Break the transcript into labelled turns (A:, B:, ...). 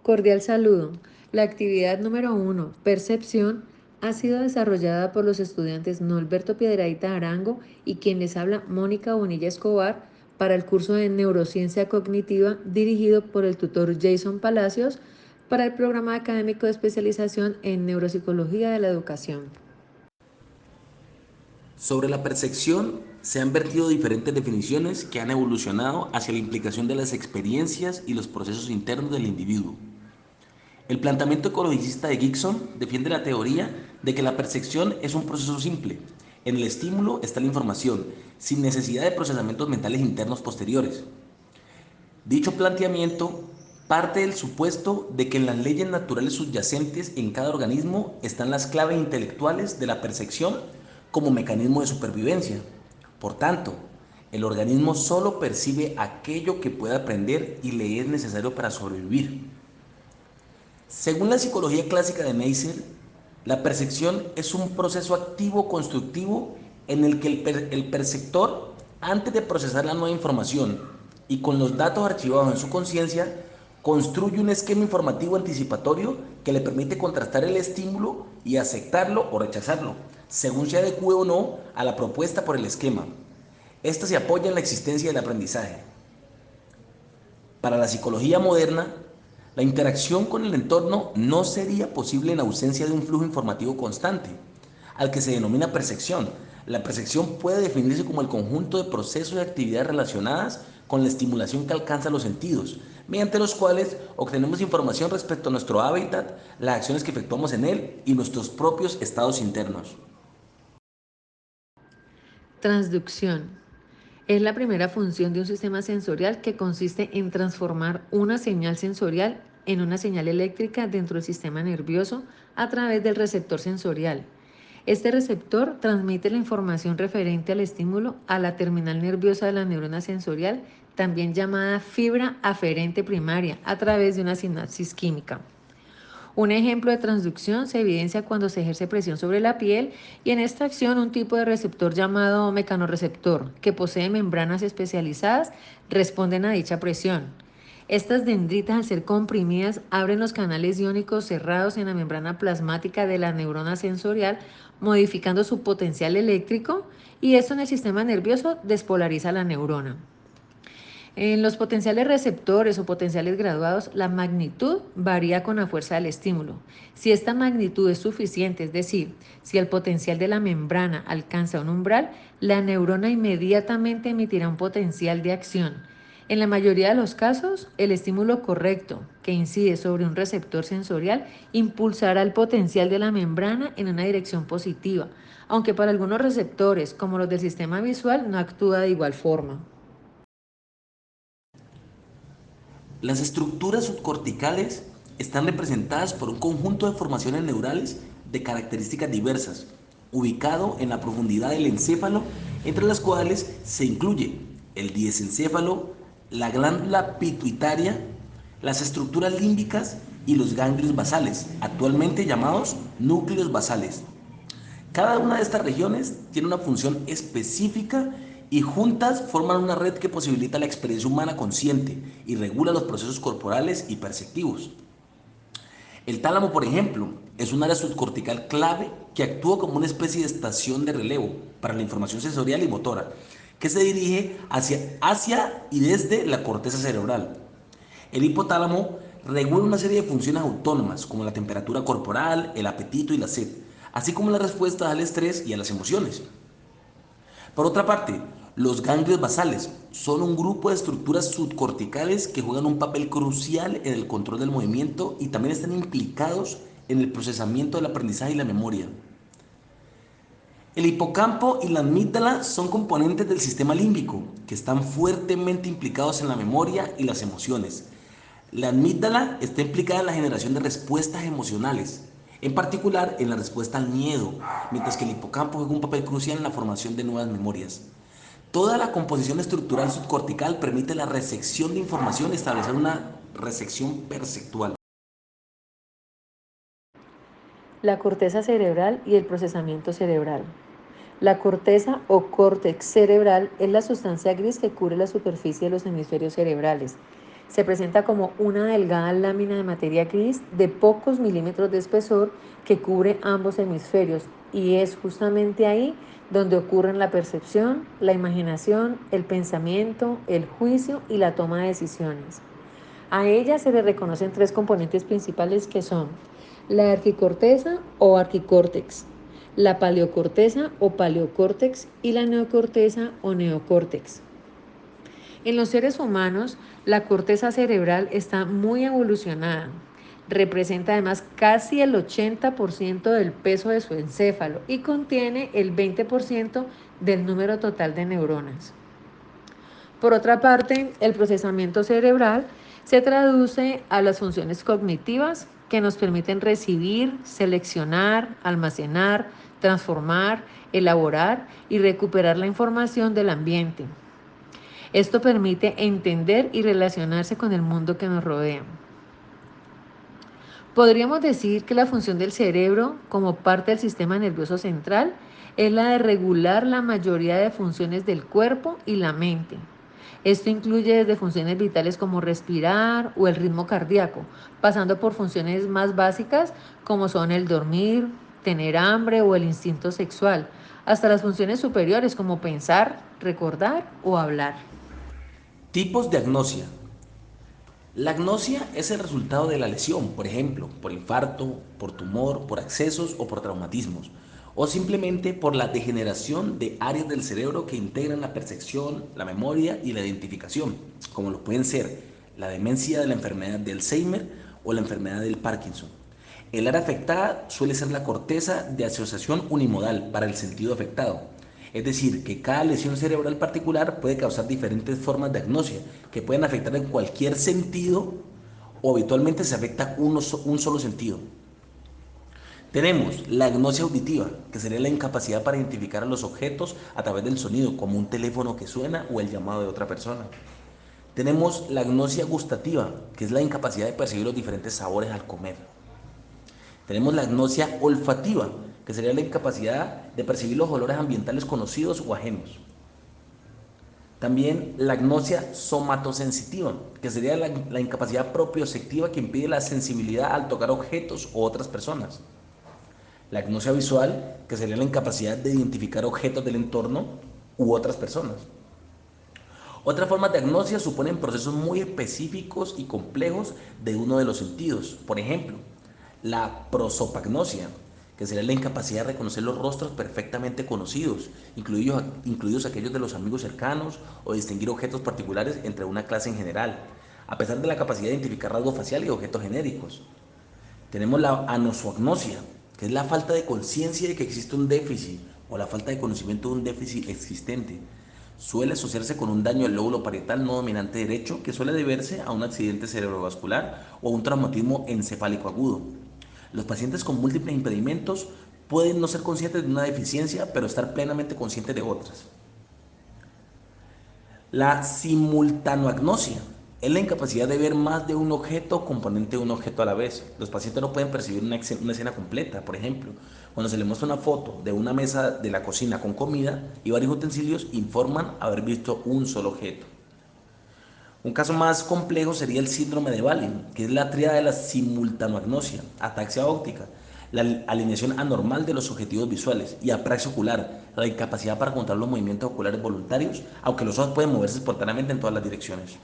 A: Cordial saludo. La actividad número 1, percepción, ha sido desarrollada por los estudiantes Norberto Piedrahita Arango y quien les habla Mónica Bonilla Escobar para el curso de Neurociencia Cognitiva dirigido por el tutor Jason Palacios para el programa académico de especialización en Neuropsicología de la Educación.
B: Sobre la percepción se han vertido diferentes definiciones que han evolucionado hacia la implicación de las experiencias y los procesos internos del individuo. El planteamiento ecologicista de Gibson defiende la teoría de que la percepción es un proceso simple. En el estímulo está la información, sin necesidad de procesamientos mentales internos posteriores. Dicho planteamiento parte del supuesto de que en las leyes naturales subyacentes en cada organismo están las claves intelectuales de la percepción como mecanismo de supervivencia. Por tanto, el organismo solo percibe aquello que puede aprender y le es necesario para sobrevivir. Según la psicología clásica de Neisser, la percepción es un proceso activo constructivo en el que el perceptor, antes de procesar la nueva información y con los datos archivados en su conciencia, construye un esquema informativo anticipatorio que le permite contrastar el estímulo y aceptarlo o rechazarlo, según se adecue o no a la propuesta por el esquema. Esta se apoya en la existencia del aprendizaje. Para la psicología moderna, la interacción con el entorno no sería posible en ausencia de un flujo informativo constante, al que se denomina percepción. La percepción puede definirse como el conjunto de procesos y actividades relacionadas con la estimulación que alcanza los sentidos, mediante los cuales obtenemos información respecto a nuestro hábitat, las acciones que efectuamos en él y nuestros propios estados internos.
A: Transducción. Es la primera función de un sistema sensorial que consiste en transformar una señal sensorial en una señal eléctrica dentro del sistema nervioso a través del receptor sensorial. Este receptor transmite la información referente al estímulo a la terminal nerviosa de la neurona sensorial, también llamada fibra aferente primaria, a través de una sinapsis química. Un ejemplo de transducción se evidencia cuando se ejerce presión sobre la piel y en esta acción un tipo de receptor llamado mecanorreceptor, que posee membranas especializadas, responden a dicha presión. Estas dendritas, al ser comprimidas, abren los canales iónicos cerrados en la membrana plasmática de la neurona sensorial, modificando su potencial eléctrico, y esto en el sistema nervioso despolariza la neurona. En los potenciales receptores o potenciales graduados, la magnitud varía con la fuerza del estímulo. Si esta magnitud es suficiente, es decir, si el potencial de la membrana alcanza un umbral, la neurona inmediatamente emitirá un potencial de acción. En la mayoría de los casos, el estímulo correcto, que incide sobre un receptor sensorial, impulsará el potencial de la membrana en una dirección positiva, aunque para algunos receptores, como los del sistema visual, no actúa de igual forma.
B: Las estructuras subcorticales están representadas por un conjunto de formaciones neurales de características diversas, ubicado en la profundidad del encéfalo, entre las cuales se incluye el diencéfalo, la glándula pituitaria, las estructuras límbicas y los ganglios basales, actualmente llamados núcleos basales. Cada una de estas regiones tiene una función específica y juntas forman una red que posibilita la experiencia humana consciente y regula los procesos corporales y perceptivos. El tálamo, por ejemplo, es un área subcortical clave que actúa como una especie de estación de relevo para la información sensorial y motora, que se dirige hacia y desde la corteza cerebral. El hipotálamo regula una serie de funciones autónomas como la temperatura corporal, el apetito y la sed, así como la respuesta al estrés y a las emociones. Por otra parte, los ganglios basales son un grupo de estructuras subcorticales que juegan un papel crucial en el control del movimiento y también están implicados en el procesamiento del aprendizaje y la memoria. El hipocampo y la amígdala son componentes del sistema límbico que están fuertemente implicados en la memoria y las emociones. La amígdala está implicada en la generación de respuestas emocionales, en particular en la respuesta al miedo, mientras que el hipocampo juega un papel crucial en la formación de nuevas memorias. Toda la composición estructural subcortical permite la recepción de información y establecer una recepción perceptual.
A: La corteza cerebral y el procesamiento cerebral. La corteza o córtex cerebral es la sustancia gris que cubre la superficie de los hemisferios cerebrales. Se presenta como una delgada lámina de materia gris de pocos milímetros de espesor que cubre ambos hemisferios, y es justamente ahí donde ocurren la percepción, la imaginación, el pensamiento, el juicio y la toma de decisiones. A ella se le reconocen tres componentes principales, que son la arquicorteza o arquicórtex, la paleocorteza o paleocórtex y la neocorteza o neocórtex. En los seres humanos, la corteza cerebral está muy evolucionada. Representa además casi el 80% del peso de su encéfalo y contiene el 20% del número total de neuronas. Por otra parte, el procesamiento cerebral se traduce a las funciones cognitivas que nos permiten recibir, seleccionar, almacenar, transformar, elaborar y recuperar la información del ambiente. Esto permite entender y relacionarse con el mundo que nos rodea. Podríamos decir que la función del cerebro, como parte del sistema nervioso central, es la de regular la mayoría de funciones del cuerpo y la mente. Esto incluye desde funciones vitales como respirar o el ritmo cardíaco, pasando por funciones más básicas como son el dormir, tener hambre o el instinto sexual, hasta las funciones superiores como pensar, recordar o hablar.
B: Tipos de agnosia. La agnosia es el resultado de la lesión, por ejemplo, por infarto, por tumor, por accesos o por traumatismos, o simplemente por la degeneración de áreas del cerebro que integran la percepción, la memoria y la identificación, como lo pueden ser la demencia de la enfermedad de Alzheimer o la enfermedad del Parkinson. El área afectada suele ser la corteza de asociación unimodal para el sentido afectado. Es decir, que cada lesión cerebral particular puede causar diferentes formas de agnosia que pueden afectar en cualquier sentido o habitualmente se afecta un solo sentido. Tenemos la agnosia auditiva, que sería la incapacidad para identificar a los objetos a través del sonido, como un teléfono que suena o el llamado de otra persona. Tenemos la agnosia gustativa, que es la incapacidad de percibir los diferentes sabores al comer. Tenemos la agnosia olfativa, que sería la incapacidad de percibir los olores ambientales conocidos o ajenos. También la agnosia somatosensitiva, que sería la incapacidad propioceptiva que impide la sensibilidad al tocar objetos o otras personas. La agnosia visual, que sería la incapacidad de identificar objetos del entorno u otras personas. Otras formas de agnosia suponen procesos muy específicos y complejos de uno de los sentidos. Por ejemplo, la prosopagnosia, que sería la incapacidad de reconocer los rostros perfectamente conocidos, incluidos aquellos de los amigos cercanos, o distinguir objetos particulares entre una clase en general, a pesar de la capacidad de identificar rasgos faciales y objetos genéricos. Tenemos la anosoagnosia, que es la falta de conciencia de que existe un déficit o la falta de conocimiento de un déficit existente. Suele asociarse con un daño al lóbulo parietal no dominante derecho que suele deberse a un accidente cerebrovascular o un traumatismo encefálico agudo. Los pacientes con múltiples impedimentos pueden no ser conscientes de una deficiencia, pero estar plenamente conscientes de otras. La simultanoagnosia es la incapacidad de ver más de un objeto o componente de un objeto a la vez. Los pacientes no pueden percibir una escena completa. Por ejemplo, cuando se les muestra una foto de una mesa de la cocina con comida y varios utensilios, informan haber visto un solo objeto. Un caso más complejo sería el síndrome de Wallin, que es la tríada de la simultanoagnosia, ataxia óptica, la alineación anormal de los objetivos visuales y apraxia ocular, la incapacidad para controlar los movimientos oculares voluntarios, aunque los ojos pueden moverse espontáneamente en todas las direcciones.